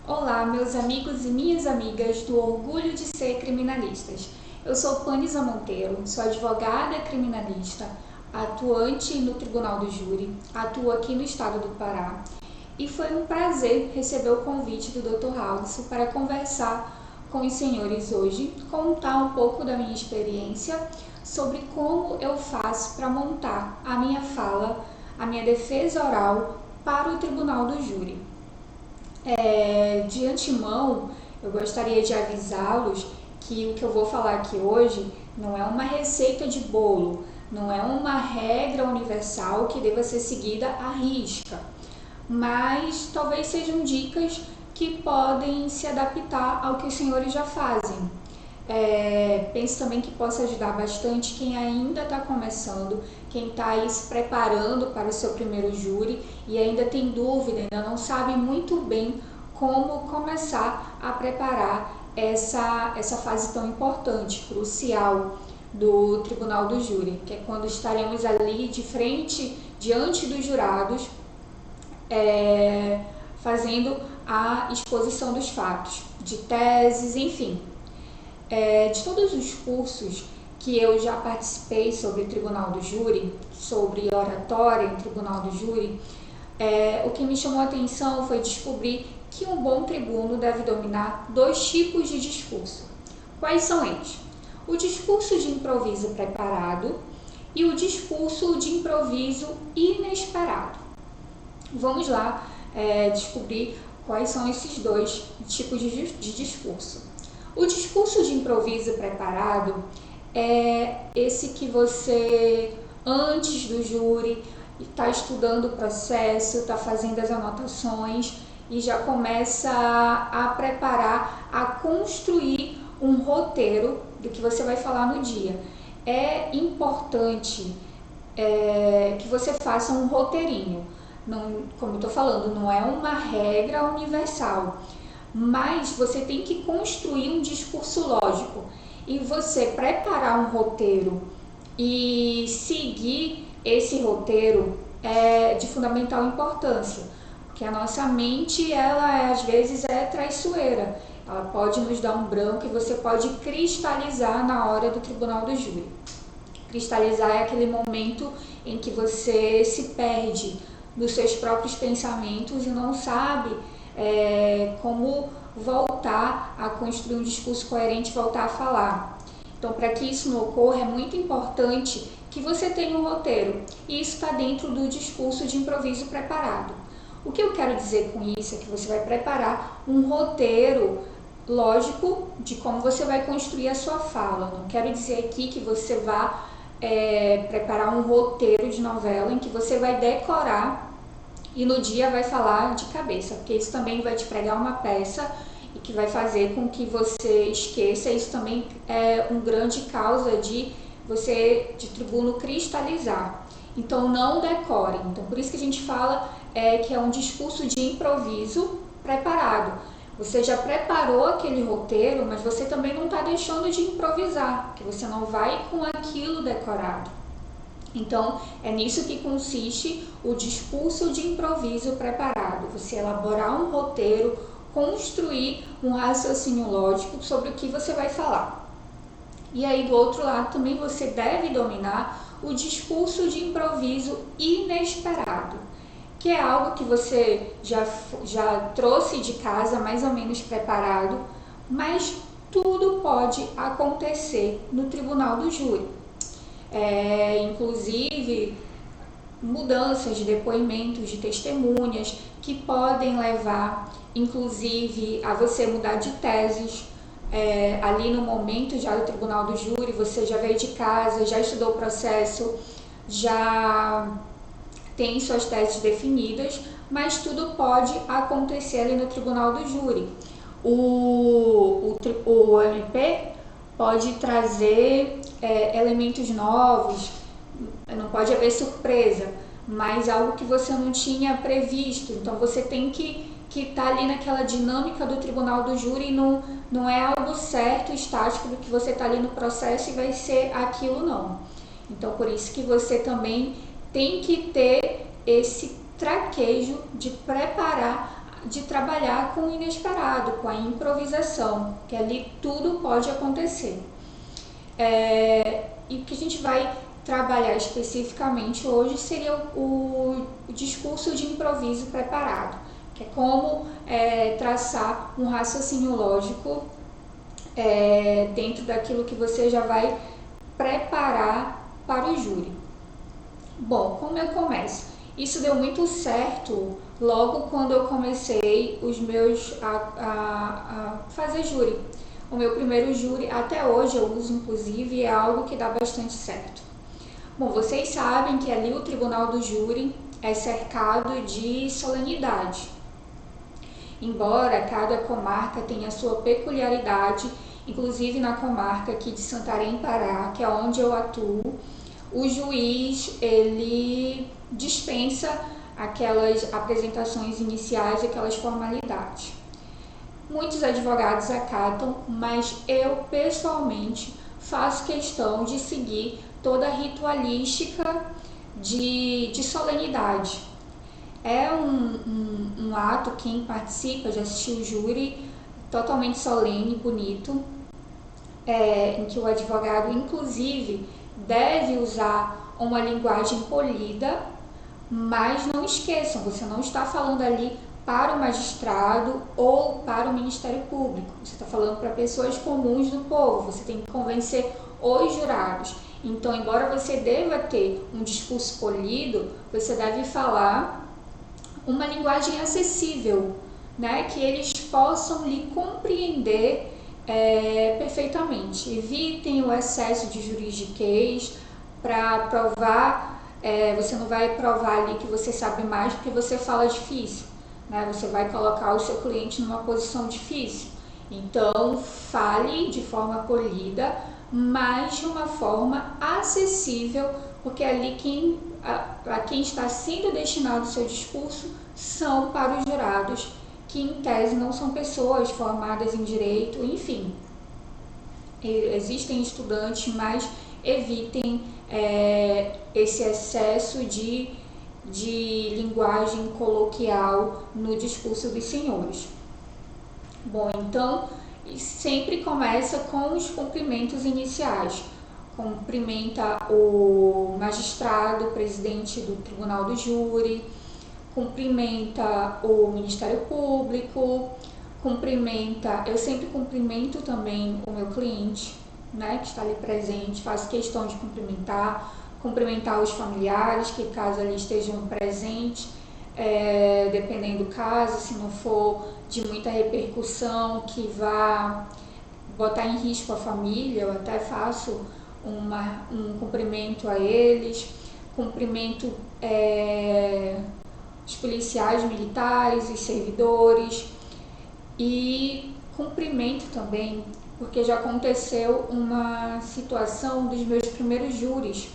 Olá, meus amigos e minhas amigas do Orgulho de Ser Criminalistas. Eu sou Panisa Monteiro, sou advogada criminalista, atuante no Tribunal do Júri, atuo aqui no estado do Pará e foi um prazer receber o convite do Dr. Raulson para conversar com os senhores hoje, contar um pouco da minha experiência sobre como eu faço para montar a minha fala, a minha defesa oral para o Tribunal do Júri. De antemão, eu gostaria de avisá-los que o que eu vou falar aqui hoje não é uma receita de bolo, não é uma regra universal que deva ser seguida à risca, mas talvez sejam dicas que podem se adaptar ao que os senhores já fazem. Penso também que possa ajudar bastante quem ainda está começando, quem está aí se preparando para o seu primeiro júri e ainda tem dúvida, ainda não sabe muito bem como começar a preparar essa fase tão importante, crucial do Tribunal do Júri, que é quando estaremos ali de frente, diante dos jurados, fazendo a exposição dos fatos, de teses, enfim. De todos os cursos que eu já participei sobre Tribunal do Júri, sobre oratória em Tribunal do Júri, o que me chamou a atenção foi descobrir que um bom tribuno deve dominar dois tipos de discurso. Quais são eles? O discurso de improviso preparado e o discurso de improviso inesperado. Vamos lá descobrir quais são esses dois tipos de discurso. O discurso de improviso preparado é esse que você, antes do júri, está estudando o processo, está fazendo as anotações e já começa a preparar, a construir um roteiro do que você vai falar no dia. É importante que você faça um roteirinho. Não, como eu estou falando, não é uma regra universal, mas você tem que construir um discurso lógico e você preparar um roteiro e seguir esse roteiro é de fundamental importância, porque a nossa mente, ela às vezes é traiçoeira, ela pode nos dar um branco e você pode cristalizar na hora do Tribunal do Júri. Cristalizar é aquele momento em que você se perde nos seus próprios pensamentos e não sabe como voltar a construir um discurso coerente, voltar a falar. Então, para que isso não ocorra, é muito importante que você tenha um roteiro, e isso está dentro do discurso de improviso preparado. O que eu quero dizer com isso é que você vai preparar um roteiro lógico de como você vai construir a sua fala. Não quero dizer aqui que você vá preparar um roteiro de novela em que você vai decorar e no dia vai falar de cabeça, porque isso também vai te pregar uma peça e que vai fazer com que você esqueça. Isso também é uma grande causa de tribuno cristalizar. Então não decore. Então por isso que a gente fala que é um discurso de improviso preparado. Você já preparou aquele roteiro, mas você também não está deixando de improvisar, porque você não vai com aquilo decorado. Então, é nisso que consiste o discurso de improviso preparado. Você elaborar um roteiro, construir um raciocínio lógico sobre o que você vai falar. E aí, do outro lado, também você deve dominar o discurso de improviso inesperado, que é algo que você já trouxe de casa mais ou menos preparado, mas tudo pode acontecer no Tribunal do Júri. Inclusive mudanças de depoimentos de testemunhas que podem levar inclusive a você mudar de teses. Ali no momento já do Tribunal do Júri, você já veio de casa, já estudou o processo, já tem suas teses definidas, mas tudo pode acontecer ali no Tribunal do Júri. O MP pode trazer elementos novos, não pode haver surpresa, mas algo que você não tinha previsto. Então você tem que estar ali naquela dinâmica do Tribunal do Júri, não é algo certo, estático, do que você está ali no processo e vai ser aquilo, não. Então por isso que você também tem que ter esse traquejo de preparar de trabalhar com o inesperado, com a improvisação, que ali tudo pode acontecer. E o que a gente vai trabalhar especificamente hoje seria o discurso de improviso preparado, que é como traçar um raciocínio lógico dentro daquilo que você já vai preparar para o júri. Bom, como eu começo? Isso deu muito certo logo quando eu comecei a fazer júri. O meu primeiro júri, até hoje eu uso inclusive, é algo que dá bastante certo. Bom, vocês sabem que ali o Tribunal do Júri é cercado de solenidade. Embora cada comarca tenha a sua peculiaridade, inclusive na comarca aqui de Santarém, Pará, que é onde eu atuo, o juiz ele dispensa aquelas apresentações iniciais, aquelas formalidades. Muitos advogados acatam, mas eu pessoalmente faço questão de seguir toda a ritualística de solenidade. É um ato, quem participa, já assistiu o júri, totalmente solene, bonito, em que o advogado, inclusive, deve usar uma linguagem polida, mas não esqueçam, você não está falando ali para o magistrado ou para o Ministério Público, você está falando para pessoas comuns do povo, você tem que convencer os jurados. Então, embora você deva ter um discurso polido, você deve falar uma linguagem acessível, né, que eles possam lhe compreender perfeitamente. Evitem o excesso de juridiquês para provar, você não vai provar ali que você sabe mais porque você fala difícil, né? Você vai colocar o seu cliente numa posição difícil. Então, fale de forma polida, mas de uma forma acessível, porque ali a quem está sendo destinado o seu discurso são para os jurados, que em tese não são pessoas formadas em direito, enfim. Existem estudantes, mas evitem esse excesso de linguagem coloquial no discurso dos senhores. Bom, então, sempre começa com os cumprimentos iniciais. Cumprimenta o magistrado, o presidente do Tribunal do Júri, cumprimenta o Ministério Público, eu sempre cumprimento também o meu cliente, né, que está ali presente, faço questão de cumprimentar os familiares, que caso ali estejam presentes, dependendo do caso, se não for de muita repercussão que vá botar em risco a família, eu até faço um cumprimento a eles, cumprimento os policiais militares, os servidores, e cumprimento também, porque já aconteceu uma situação dos meus primeiros júris,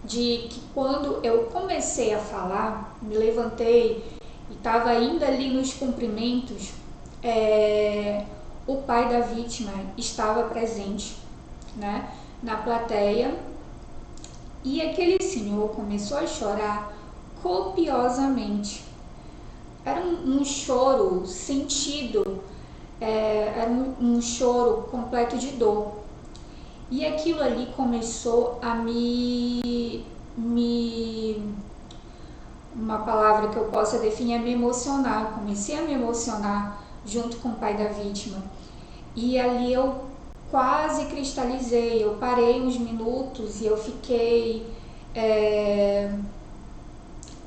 de que quando eu comecei a falar, me levantei e estava ainda ali nos cumprimentos, o pai da vítima estava presente, né, na plateia, e aquele senhor começou a chorar copiosamente. Era um choro sentido, era um choro completo de dor. E aquilo ali começou a uma palavra que eu possa definir é me emocionar. Eu comecei a me emocionar junto com o pai da vítima. E ali eu quase cristalizei, eu parei uns minutos e eu fiquei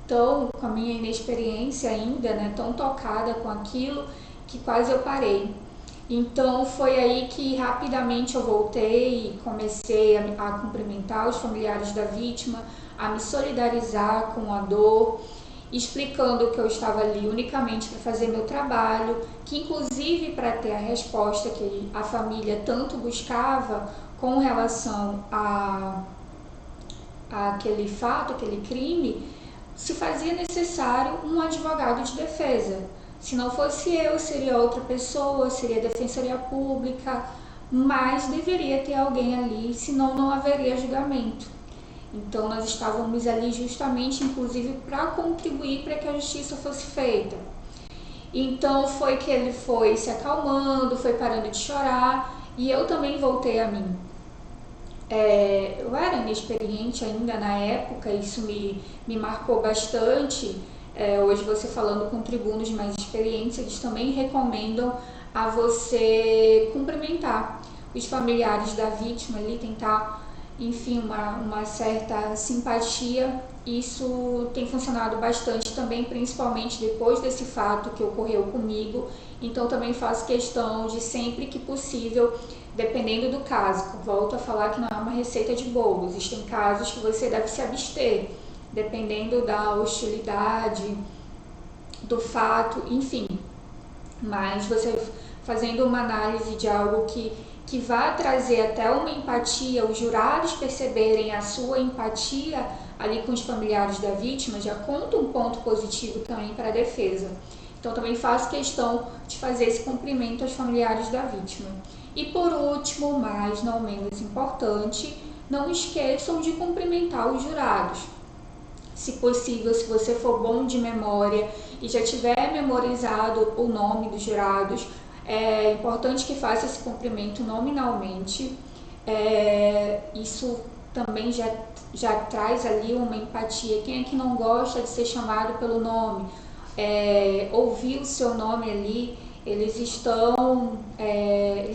tão, com a minha inexperiência ainda, né, tão tocada com aquilo, que quase eu parei. Então foi aí que rapidamente eu voltei e comecei a cumprimentar os familiares da vítima, a me solidarizar com a dor, explicando que eu estava ali unicamente para fazer meu trabalho, que inclusive para ter a resposta que a família tanto buscava com relação a aquele fato, aquele crime, se fazia necessário um advogado de defesa. Se não fosse eu, seria outra pessoa, seria a Defensoria Pública, mas deveria ter alguém ali, senão não haveria julgamento. Então nós estávamos ali justamente, inclusive, para contribuir para que a justiça fosse feita. Então foi que ele foi se acalmando, foi parando de chorar e eu também voltei a mim. Eu era inexperiente ainda na época, isso me marcou bastante. Hoje você falando com tribunos mais experientes, eles também recomendam a você cumprimentar os familiares da vítima ali, tentar, enfim, uma certa simpatia. Isso tem funcionado bastante também, principalmente depois desse fato que ocorreu comigo. Então também faço questão de, sempre que possível, dependendo do caso, volto a falar que não é uma receita de bolo, existem casos que você deve se abster, dependendo da hostilidade, do fato, enfim. Mas você fazendo uma análise de algo que vai trazer até uma empatia, os jurados perceberem a sua empatia ali com os familiares da vítima, já conta um ponto positivo também para a defesa. Então também faço questão de fazer esse cumprimento aos familiares da vítima. E por último, mas não menos importante, não esqueçam de cumprimentar os jurados. Se possível, se você for bom de memória e já tiver memorizado o nome dos jurados, é importante que faça esse cumprimento nominalmente. Isso também já traz ali uma empatia. Quem é que não gosta de ser chamado pelo nome? Ouvir o seu nome ali, eles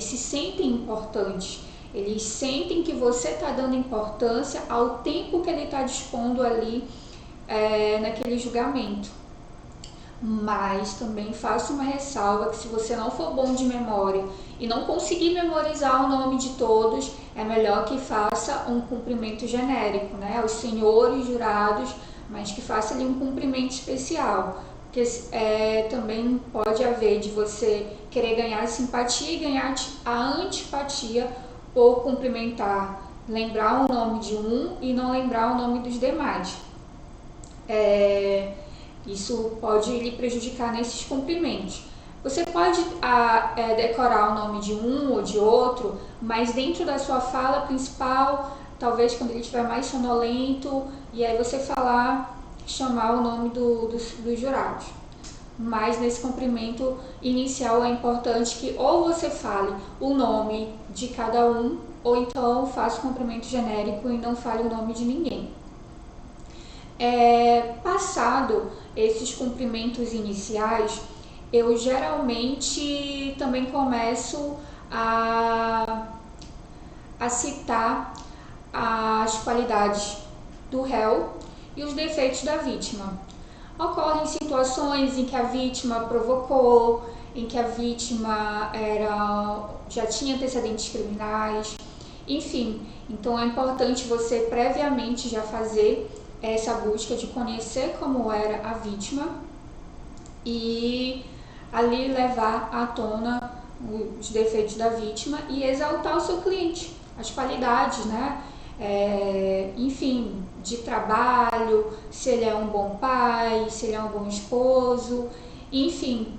se sentem importantes. Eles sentem que você está dando importância ao tempo que ele está dispondo ali naquele julgamento. Mas também faço uma ressalva que, se você não for bom de memória e não conseguir memorizar o nome de todos, é melhor que faça um cumprimento genérico, né, aos senhores jurados, mas que faça ali um cumprimento especial, porque também pode haver de você querer ganhar simpatia e ganhar a antipatia por cumprimentar, lembrar o nome de um e não lembrar o nome dos demais. Isso pode lhe prejudicar nesses cumprimentos. Você pode decorar o nome de um ou de outro, mas dentro da sua fala principal, talvez quando ele estiver mais sonolento, e aí você chamar o nome dos jurados. Mas nesse cumprimento inicial é importante que ou você fale o nome de cada um, ou então faça o cumprimento genérico e não fale o nome de ninguém. Passado esses cumprimentos iniciais, eu geralmente também começo a citar as qualidades do réu e os defeitos da vítima. Ocorrem situações em que a vítima provocou, em que a vítima já tinha antecedentes criminais, enfim. Então é importante você previamente já fazer essa busca de conhecer como era a vítima e ali levar à tona os defeitos da vítima e exaltar o seu cliente, as qualidades, né? Enfim, de trabalho, se ele é um bom pai, se ele é um bom esposo, enfim,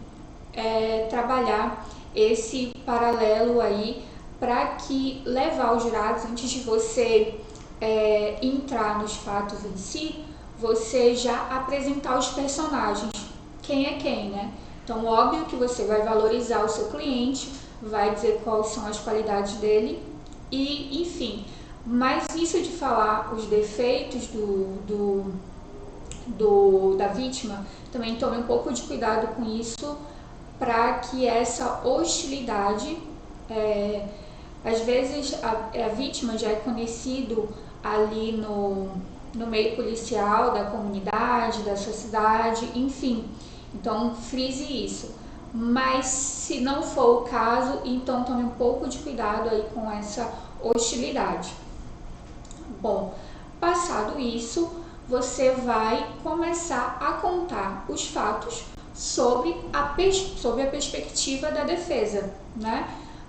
trabalhar esse paralelo aí para que levar os jurados, antes de você entrar nos fatos em si, você já apresentar os personagens, quem é quem, né? Então, óbvio que você vai valorizar o seu cliente, vai dizer quais são as qualidades dele e, enfim. Mas isso de falar os defeitos da vítima, também tome um pouco de cuidado com isso, para que essa hostilidade, às vezes a vítima já é conhecido ali no meio policial, da comunidade, da sociedade, enfim. Então, frise isso. Mas se não for o caso, então tome um pouco de cuidado aí com essa hostilidade. Bom, passado isso, você vai começar a contar os fatos sobre a perspectiva da defesa, né?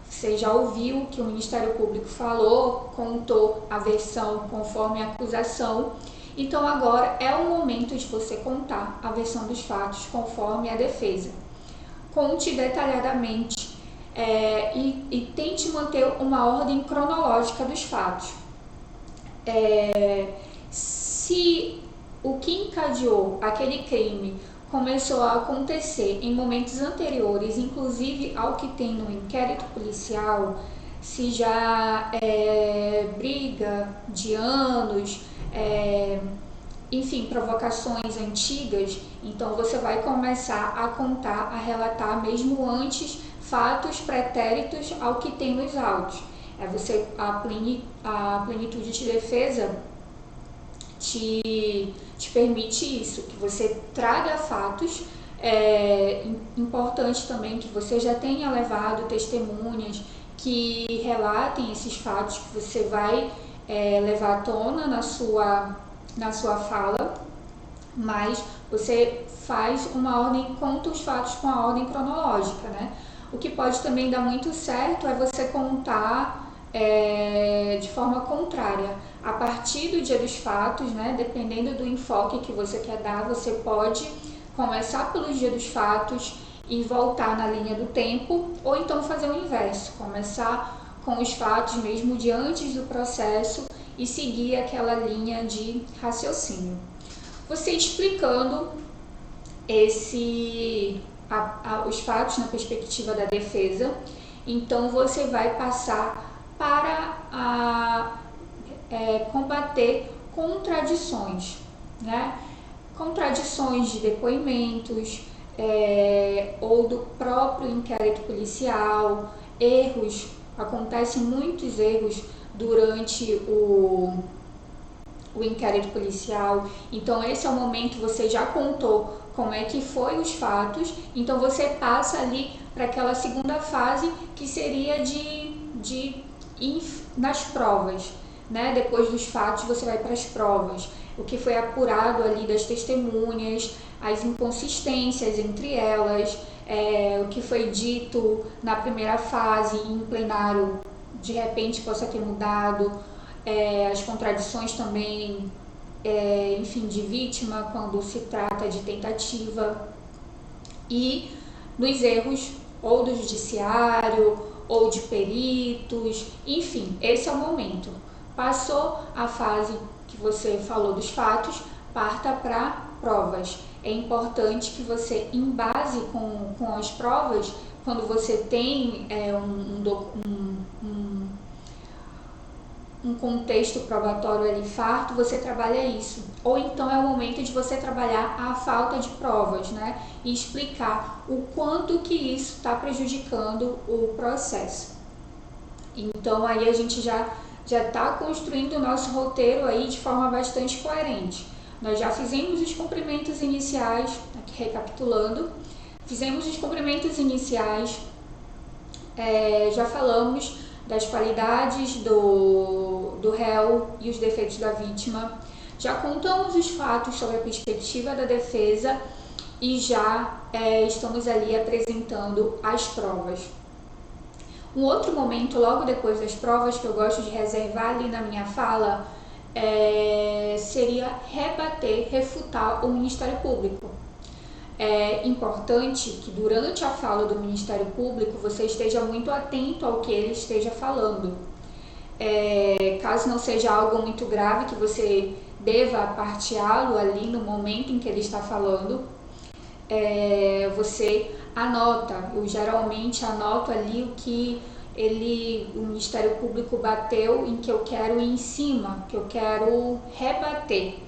Você já ouviu o que o Ministério Público falou, contou a versão conforme a acusação. Então agora é o momento de você contar a versão dos fatos conforme a defesa. Conte detalhadamente e tente manter uma ordem cronológica dos fatos. Se o que encadeou aquele crime começou a acontecer em momentos anteriores, inclusive ao que tem no inquérito policial, se já é briga de anos, enfim, provocações antigas, então você vai começar a contar, a relatar mesmo antes fatos pretéritos ao que tem nos autos. A plenitude de defesa te permite isso, que você traga fatos. É importante também que você já tenha levado testemunhas que relatem esses fatos que você vai levar à tona na sua fala, mas você faz uma ordem, conta os fatos com a ordem cronológica, né? O que pode também dar muito certo é você contar de forma contrária. A partir do dia dos fatos, né, dependendo do enfoque que você quer dar, você pode começar pelo dia dos fatos e voltar na linha do tempo, ou então fazer o inverso, começar com os fatos mesmo de antes do processo e seguir aquela linha de raciocínio. Você explicando os fatos na perspectiva da defesa, então você vai passar para combater contradições, né? Contradições de depoimentos ou do próprio inquérito policial, erros, acontecem muitos erros durante o inquérito policial, então esse é o momento, você já contou como é que foi os fatos, então você passa ali para aquela segunda fase que seria nas provas, né? Depois dos fatos você vai para as provas, o que foi apurado ali das testemunhas, as inconsistências entre elas, o que foi dito na primeira fase em plenário de repente possa ter mudado, as contradições também, enfim, de vítima quando se trata de tentativa, e nos erros ou do judiciário ou de peritos, enfim, esse é o momento. Passou a fase que você falou dos fatos, parta para provas. É importante que você embase com as provas, quando você tem um contexto probatório ali farto, você trabalha isso. Ou então é o momento de você trabalhar a falta de provas, né? E explicar o quanto que isso está prejudicando o processo. Então aí a gente já está construindo o nosso roteiro aí de forma bastante coerente. Nós já fizemos os cumprimentos iniciais, aqui recapitulando, fizemos os cumprimentos iniciais, já falamos das qualidades do réu e os defeitos da vítima, já contamos os fatos sobre a perspectiva da defesa e já estamos ali apresentando as provas. Um outro momento, logo depois das provas, que eu gosto de reservar ali na minha fala, seria rebater, refutar o Ministério Público. É importante que durante a fala do Ministério Público você esteja muito atento ao que ele esteja falando. Caso não seja algo muito grave, que você deva parteá-lo ali no momento em que ele está falando, você anota. Eu geralmente anoto ali o que o Ministério Público bateu, em que eu quero ir em cima, que eu quero rebater.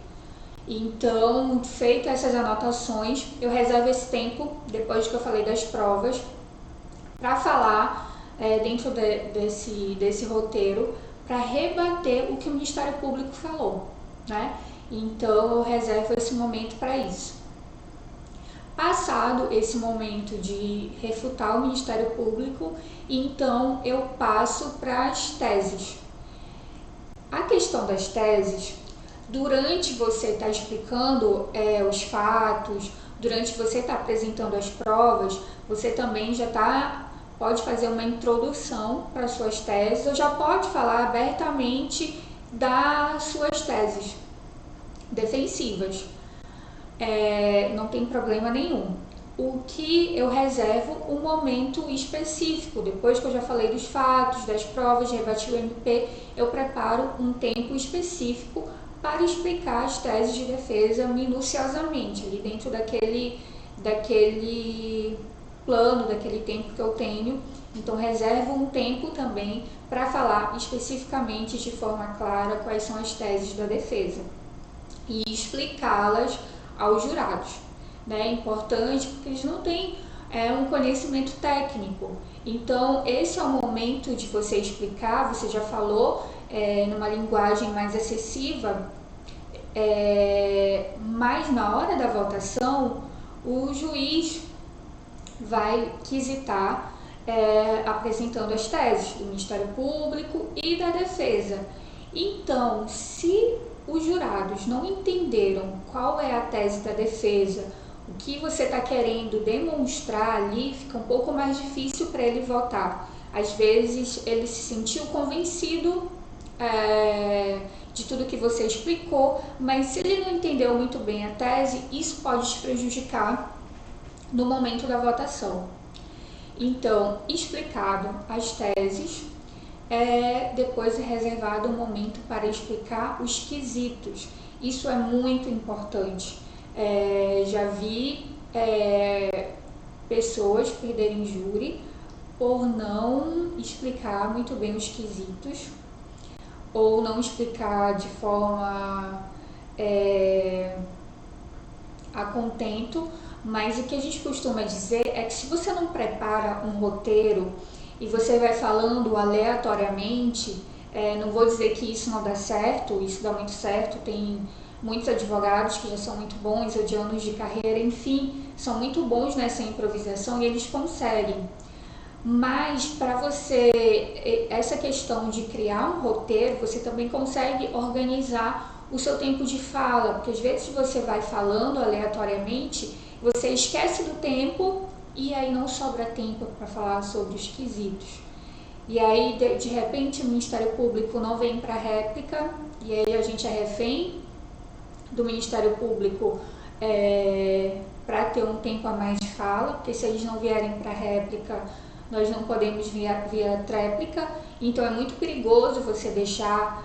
Então, feitas essas anotações, eu reservo esse tempo, depois que eu falei das provas, para falar dentro desse roteiro, para rebater o que o Ministério Público falou, né? Então, eu reservo esse momento para isso. Passado esse momento de refutar o Ministério Público, então eu passo para as teses. A questão das teses, durante você estar explicando os fatos, durante você estar apresentando as provas, você também já pode fazer uma introdução para suas teses, ou já pode falar abertamente das suas teses defensivas. Não tem problema nenhum. O que eu reservo um momento específico, depois que eu já falei dos fatos, das provas, rebati o MP, eu preparo um tempo específico para explicar as teses de defesa minuciosamente, ali dentro daquele plano, daquele tempo que eu tenho. Então reservo um tempo também para falar especificamente de forma clara quais são as teses da defesa e explicá-las aos jurados. É importante porque eles não têm um conhecimento técnico. Então esse é o momento de você explicar. Você já falou numa linguagem mais acessível, mas na hora da votação o juiz vai quisitar apresentando as teses do Ministério Público e da defesa. Então, se os jurados não entenderam qual é a tese da defesa, o que você está querendo demonstrar ali, fica um pouco mais difícil para ele votar. Às vezes ele se sentiu convencido de tudo que você explicou, mas se ele não entendeu muito bem a tese, isso pode te prejudicar no momento da votação. Então, explicado as teses, depois é reservado um momento para explicar os quesitos. Isso é muito importante. Já vi pessoas perderem júri por não explicar muito bem os quesitos ou não explicar de forma a contento. Mas o que a gente costuma dizer é que se você não prepara um roteiro e você vai falando aleatoriamente, não vou dizer que isso não dá certo, isso dá muito certo, tem muitos advogados que já são muito bons, ou de anos de carreira, enfim, são muito bons nessa improvisação e eles conseguem. Mas para você, essa questão de criar um roteiro, você também consegue organizar o seu tempo de fala, porque às vezes você vai falando aleatoriamente, você esquece do tempo e aí não sobra tempo para falar sobre os quesitos. E aí, de repente, o Ministério Público não vem para réplica e aí a gente é refém do Ministério Público para ter um tempo a mais de fala, porque se eles não vierem para réplica, nós não podemos via tréplica. Então é muito perigoso você deixar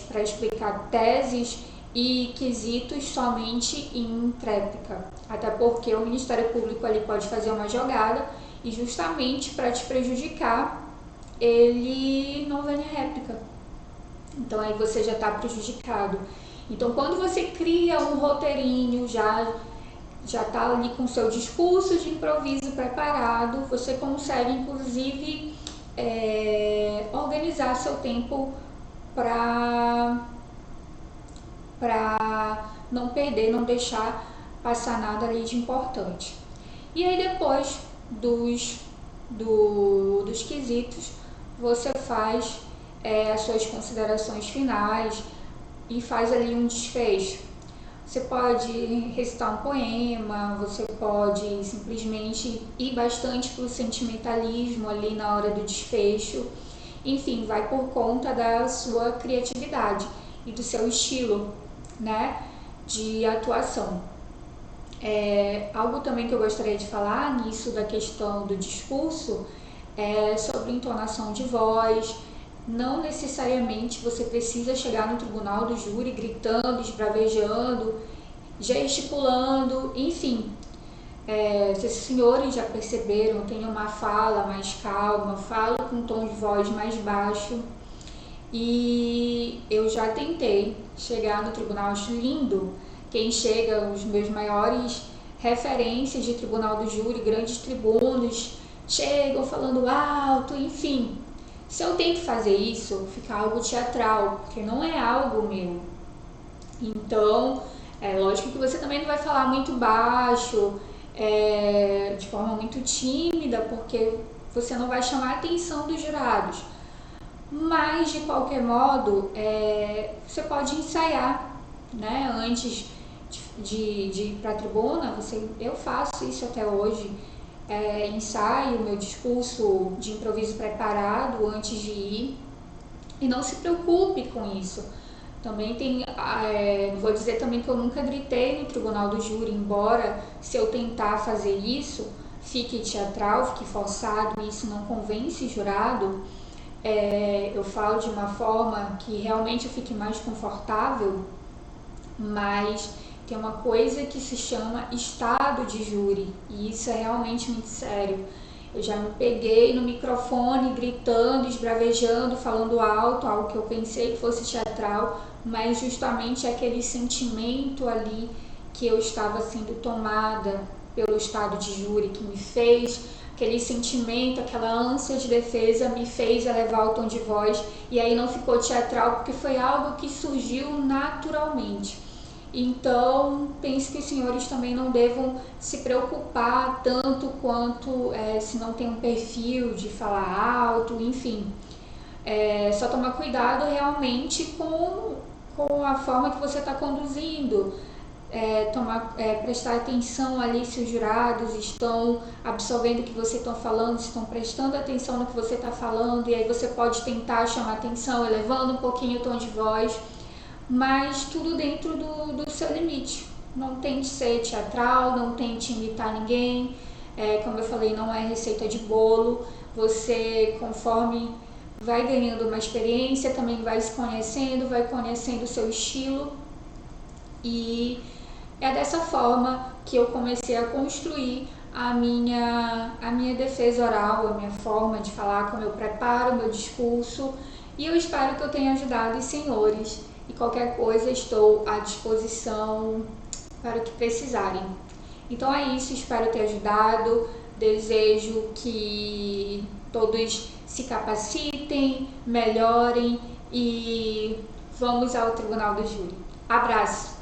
para explicar teses e quesitos somente em tréplica, até porque o Ministério Público ali pode fazer uma jogada e justamente para te prejudicar, ele não vem a réplica. Então aí você já está prejudicado. Então quando você cria um roteirinho, já está ali com seu discurso de improviso preparado, você consegue inclusive organizar seu tempo para não perder, não deixar passar nada ali de importante. E aí depois dos quesitos, você faz as suas considerações finais e faz ali um desfecho. Você pode recitar um poema, você pode simplesmente ir bastante para o sentimentalismo ali na hora do desfecho. Enfim, vai por conta da sua criatividade e do seu estilo, né, de atuação. Algo também que eu gostaria de falar nisso da questão do discurso é sobre entonação de voz. Não necessariamente você precisa chegar no tribunal do júri gritando, esbravejando, gesticulando, enfim. Se os senhores já perceberam, tem uma fala mais calma, falo com um tom de voz mais baixo. E eu já tentei chegar no tribunal, acho lindo quem chega, os meus maiores referências de tribunal do júri, grandes tribunos, chegam falando alto, enfim. Se eu tento fazer isso, fica algo teatral, porque não é algo meu. Então, lógico que você também não vai falar muito baixo, de forma muito tímida, porque você não vai chamar a atenção dos jurados. Mas, de qualquer modo, você pode ensaiar, né? Antes de ir para a tribuna, eu faço isso até hoje. Ensaio meu discurso de improviso preparado antes de ir, e não se preocupe com isso. Também tem, vou dizer também que eu nunca gritei no tribunal do júri, embora se eu tentar fazer isso, fique teatral, fique forçado e isso não convence jurado. Eu falo de uma forma que realmente eu fique mais confortável, mas Tem uma coisa que se chama estado de júri, e isso é realmente muito sério. Eu já me peguei no microfone gritando, esbravejando, falando alto, algo que eu pensei que fosse teatral, mas justamente aquele sentimento ali que eu estava sendo tomada pelo estado de júri, que me fez, aquele sentimento, aquela ânsia de defesa me fez elevar o tom de voz, e aí não ficou teatral porque foi algo que surgiu naturalmente. Então, penso que os senhores também não devam se preocupar tanto quanto se não tem um perfil de falar alto, enfim. Só tomar cuidado realmente com a forma que você está conduzindo. Prestar atenção ali se os jurados estão absorvendo o que você está falando, estão prestando atenção no que você está falando, e aí você pode tentar chamar atenção, elevando um pouquinho o tom de voz, mas tudo dentro do seu limite. Não tente ser teatral, não tente imitar ninguém. Como eu falei, não é receita de bolo. Você, conforme vai ganhando uma experiência, também vai se conhecendo, vai conhecendo o seu estilo, e é dessa forma que eu comecei a construir a minha defesa oral, a minha forma de falar, como eu preparo o meu discurso, e eu espero que eu tenha ajudado os senhores, e qualquer coisa estou à disposição para o que precisarem. Então é isso, espero ter ajudado, desejo que todos se capacitem, melhorem e vamos ao Tribunal do Júri. Abraço!